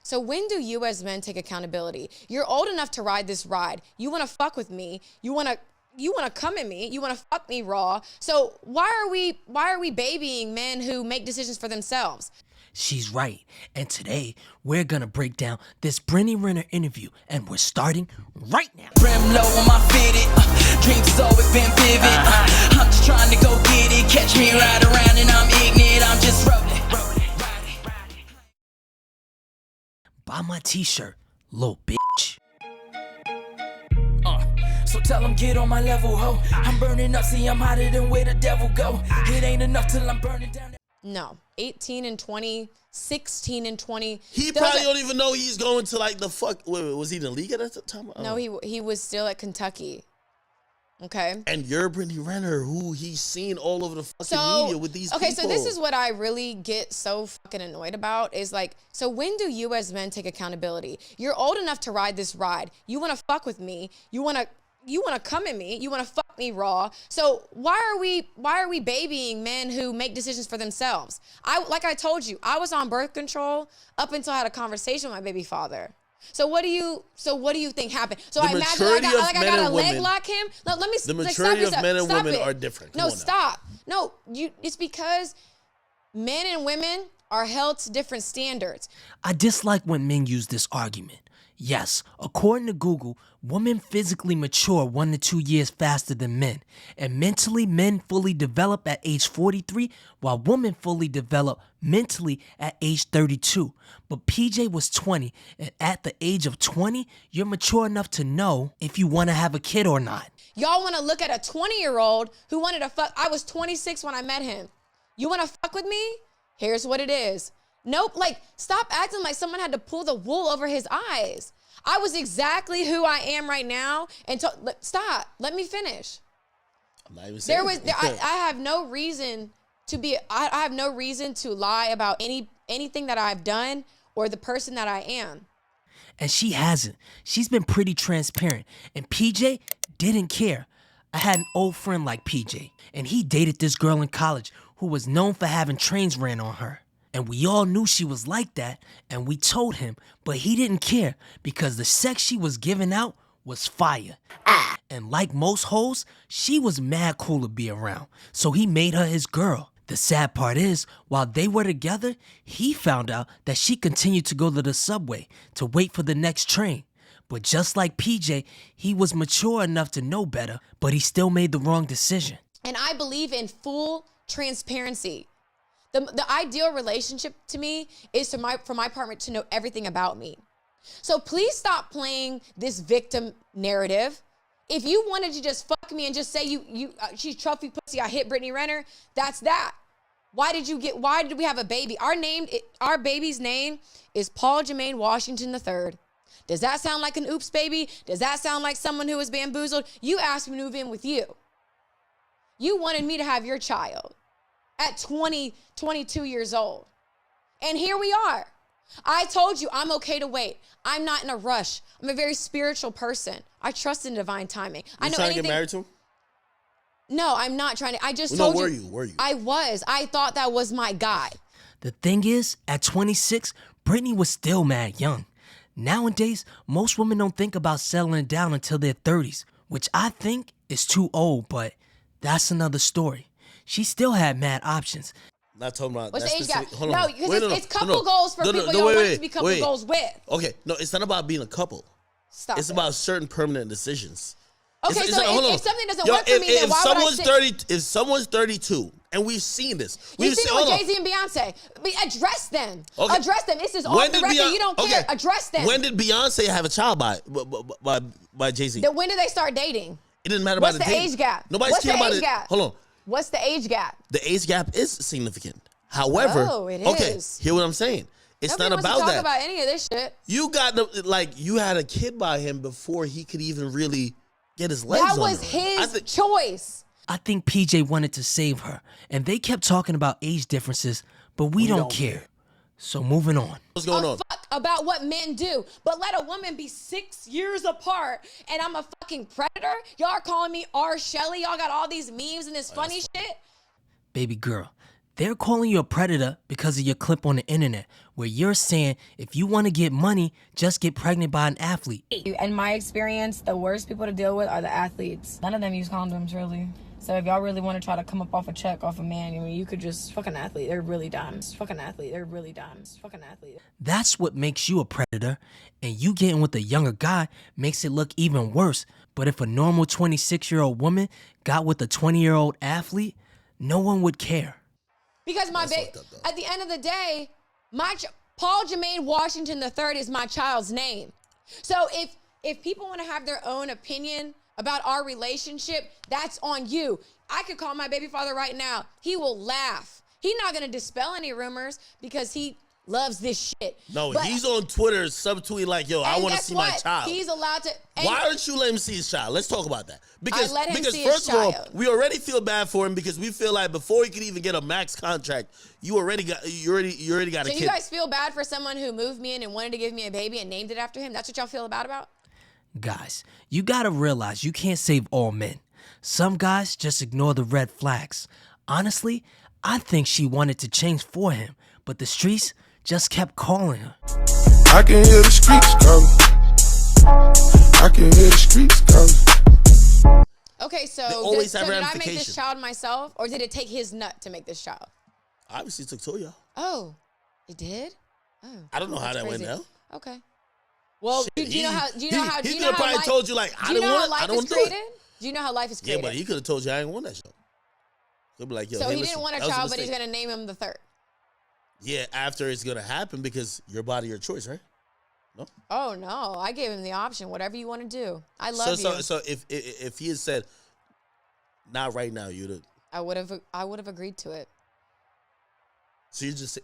So when do you as men take accountability? You're old enough to ride this ride. You want to fuck with me. You want to come at me. You want to fuck me raw. So why are we babying men who make decisions for themselves? She's right. And today, we're going to break down this Brittany Renner interview, and we're starting right now. Brim low on my fitted, dreams always been vivid. I'm just trying to go get it. Catch me right around and I'm ignorant. I'm just rolling. Buy my t-shirt, little bitch. So tell them get on my level, ho. I'm burning up, see I'm hotter than where the devil go. It ain't enough till I'm burning down. No, 18 and 20, 16 and 20. He probably don't even know he's going to like the fuck. Wait, was he in the league at that time? No, he was still at Kentucky. Okay. And you're Brittany Renner, who he's seen all over the fucking media with these people. Okay, so this is what I really get so fucking annoyed about is like, so when do you as men take accountability? You're old enough to ride this ride. You want to fuck with me. You want to come at me. You want to fuck me raw. So why are we babying men who make decisions for themselves? Like I told you, I was on birth control up until I had a conversation with my baby father. So what do you think happened? So I imagine I got a leg lock him. No, let me. The maturity of men and women are different. No, stop. No, it's because men and women are held to different standards. I dislike when men use this argument. Yes, according to Google, women physically mature 1 to 2 years faster than men. And mentally, men fully develop at age 43, while women fully develop mentally at age 32. But PJ was 20, and at the age of 20, you're mature enough to know if you want to have a kid or not. Y'all want to look at a 20-year-old who wanted to fuck. I was 26 when I met him. You want to fuck with me? Here's what it is. Nope, like, stop acting like someone had to pull the wool over his eyes. I was exactly who I am right now. And stop, let me finish. I'm not even saying I have no reason to be, I have no reason to lie about anything that I've done or the person that I am. And she hasn't. She's been pretty transparent. And PJ didn't care. I had an old friend like PJ, and he dated this girl in college who was known for having trains ran on her. And we all knew she was like that, and we told him, but he didn't care because the sex she was giving out was fire. And like most hoes, she was mad cool to be around, so he made her his girl. The sad part is, while they were together, he found out that she continued to go to the subway to wait for the next train. But just like PJ, he was mature enough to know better, but he still made the wrong decision. And I believe in full transparency. The ideal relationship to me is for my partner to know everything about me. So please stop playing this victim narrative. If you wanted to just fuck me and just say she's trophy pussy, I hit Brittany Renner, that's that. Why did we have a baby? Our baby's name is Paul Jermaine Washington III. Does that sound like an oops baby? Does that sound like someone who was bamboozled? You asked me to move in with you. You wanted me to have your child at 22 years old. And here we are. I told you I'm okay to wait. I'm not in a rush. I'm a very spiritual person. I trust in divine timing. You trying to get married to him? No, I'm not trying to. I just told you. Were you? I was. I thought that was my guy. The thing is, at 26, Brittany was still mad young. Nowadays, most women don't think about settling down until their 30s, which I think is too old, but that's another story. She still had mad options. Not talking about what's that the age gap? specific. No, because it's couple goals for people you want to be couple goals with. Okay, no, it's not about being a couple. Stop. It's about certain permanent decisions. Okay, if something doesn't work for me, then why would I sit? If someone's 32, and we've seen this. You've seen it with Jay-Z and Beyonce. Address them. Okay. Address them. This is off the record. You don't care. Address them. When did Beyonce have a child by Jay-Z? When did they start dating? It didn't matter about the age gap? Nobody's caring about it. Hold on. What's the age gap? The age gap is significant. However, hear what I'm saying. It's Nobody not about wants to that. talk about any of this shit. You had a kid by him before he could even really get his legs on her. That was his choice. I think PJ wanted to save her, and they kept talking about age differences, but we don't care. So moving on. What's going on? Fuck about what men do, but let a woman be 6 years apart, and I'm a fucking predator? Y'all are calling me R. Shelley? Y'all got all these memes and this funny shit? Baby girl, They're calling you a predator because of your clip on the internet where you're saying if you want to get money, just get pregnant by an athlete. In my experience, the worst people to deal with are the athletes. None of them use condoms, really. So if y'all really want to try to come up off a check off a man, I mean, you could just fuck an athlete. They're really dumb. Fuck an athlete. They're really dumb. Fuck an athlete. That's what makes you a predator, and you getting with a younger guy makes it look even worse. But if a normal 26-year-old woman got with a 20-year-old athlete, no one would care. Because at the end of the day, Paul Jermaine Washington III is my child's name. So if people want to have their own opinion about our relationship, that's on you. I could call my baby father right now. He will laugh. He's not going to dispel any rumors because he loves this shit. No, but he's on Twitter subtweeting like, yo, I want to see my child. He's allowed to. Why don't you let him see his child? Let's talk about that. Because see first his of all, child. we already feel bad for him because we feel like before he could even get a max contract, you already got a kid. So you guys feel bad for someone who moved me in and wanted to give me a baby and named it after him? That's what y'all feel bad about? Guys, you gotta realize you can't save all men. Some guys just ignore the red flags. Honestly, I think she wanted to change for him, but the streets just kept calling her. I can hear the streets calling. I can hear the streets calling. Okay, so always have did I make ramifications. this child myself, or did it take his nut to make this child? Obviously, it took Toya. Oh, it did? Oh, I don't know how that's that went crazy. down. Okay. Well, Shit, do you know how? Do you know how? Do He you could know have how probably life, told you like, I do you don't know how want. I life don't is want to do created? it. Do you know how life is Yeah, created? but he could have told you I ain't want that shit. He'll be like, yo, So hey, he listen, didn't want a that was child, but he's mistake. gonna name him the third. Yeah, after it's gonna happen because your body, your choice, right? No. Oh no, I gave him the option. Whatever you want to do, I love you. So if he had said, not right now, you'd have. I would have agreed to it. So you just say,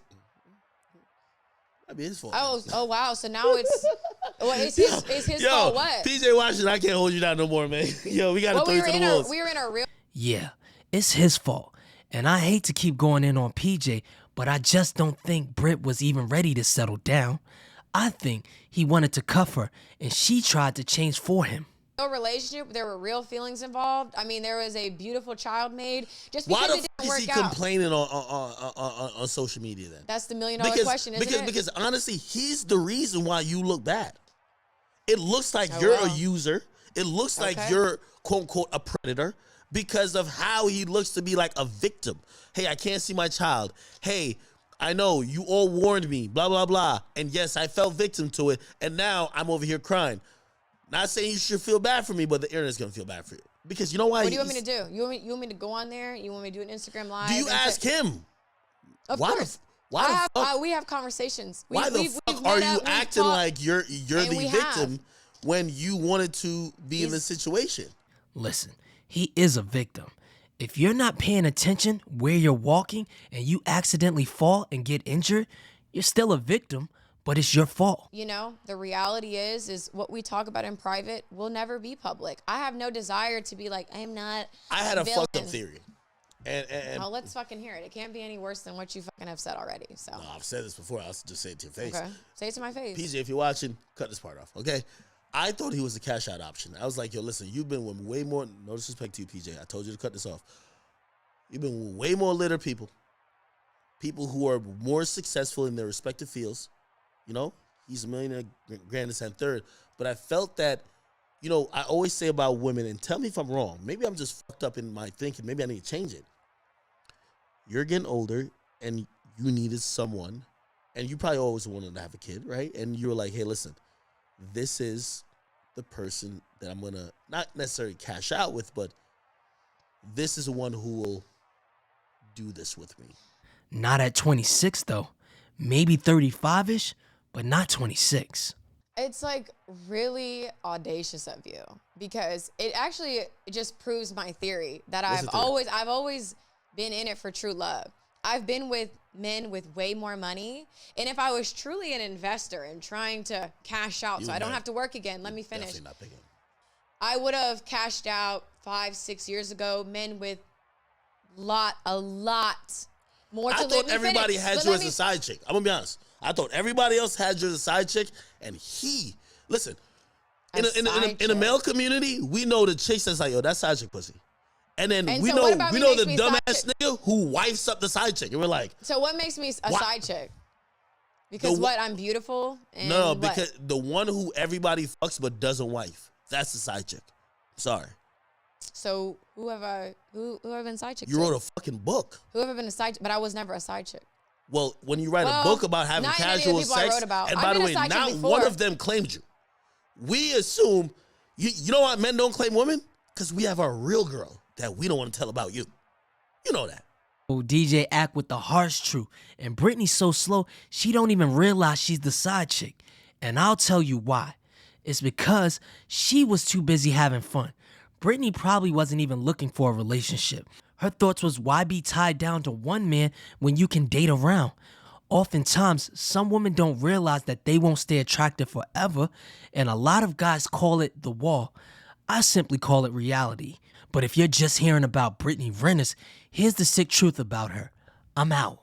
that'd be his fault. Oh wow. So now it's his fault. What? PJ Washington, I can't hold you down no more, man. Yo, we gotta Well, throw you to the wolves. we were in a real. Yeah, it's his fault. And I hate to keep going in on PJ, but I just don't think Britt was even ready to settle down. I think he wanted to cuff her, and she tried to change for him. Relationship, there were real feelings involved. I mean, there was a beautiful child made. Just Why because the it fuck didn't is he work out. complaining on social media then? That's the $1 million question, isn't it? Because honestly, he's the reason why you look bad. It looks like Oh, you're wow. a user. It looks like Okay. you're quote unquote a predator because of how he looks to be like a victim. Hey, I can't see my child. Hey, I know you all warned me, blah, blah, blah. And yes, I fell victim to it. And now I'm over here crying. Not saying you should feel bad for me, but the internet's going to feel bad for you. Because you know why? What do you want me to do? You want me to go on there? You want me to do an Instagram live? Do you and ask him? Of Why course. the fuck? We have conversations. Why the fuck are you acting like you're and the we victim have. when you wanted to be in this situation? Listen, he is a victim. If you're not paying attention where you're walking and you accidentally fall and get injured, you're still a victim, but it's your fault. You know, the reality is what we talk about in private will never be public. I have no desire to be like, I'm not. I had a villain. fucked up theory. And Well, let's fucking hear it. It can't be any worse than what you fucking have said already. So, no, I've said this before. I'll just say it to your face. okay, say it to my face. PJ, if you're watching, cut this part off, okay? I thought he was a cash out option. I was like, yo, listen, you've been with way more, no disrespect to you, PJ. I told you to cut this off. You've been with way more litter people who are more successful in their respective fields. You know, he's a millionaire, grandest and third. But I felt that, you know, I always say about women, and tell me if I'm wrong. Maybe I'm just fucked up in my thinking. Maybe I need to change it. You're getting older, and you needed someone, and you probably always wanted to have a kid, right? And you were like, hey, listen, this is the person that I'm going to not necessarily cash out with, but this is the one who will do this with me. Not at 26, though. Maybe 35-ish, but not 26. It's like really audacious of you because it just proves my theory that What's I've the theory? always been in it for true love. I've been with men with way more money, and if I was truly an investor and trying to cash out You so I don't bet. have to work again, let me finish. Definitely not picking. I would have cashed out 5-6 years ago. Men with a lot more to I live. thought Let me everybody finish. had But you let as me- a side chick. I'm gonna be honest. I thought everybody else had you as a side chick, and listen. A In a side male chick. community, we know the chicks that's like, yo, that's side chick pussy. And then And we so know what about me makes the me side dumbass nigga who wifes up the side chick. And we're like, So what makes me a Why- side chick? Because what? I'm beautiful? And no, what? because the one who everybody fucks but doesn't wife, that's the side chick. Sorry. So who have I been side chick You to? wrote a fucking book. Who have I been a side chick? But I was never a side chick. Well, when you write a book about having not many of the casual people I sex, wrote about. and I've by the been a way, side chick not before. one of them claimed you. We assume, you know why men don't claim women? Because we have our real girl that we don't want to tell about you. You know that. Oh, DJ Ak with the harsh truth. And Brittany's so slow, she don't even realize she's the side chick. And I'll tell you why. It's because she was too busy having fun. Brittany probably wasn't even looking for a relationship. Her thoughts was, why be tied down to one man when you can date around? Oftentimes, some women don't realize that they won't stay attractive forever, and a lot of guys call it the wall. I simply call it reality. But if you're just hearing about Brittany Renner, here's the sick truth about her. I'm out.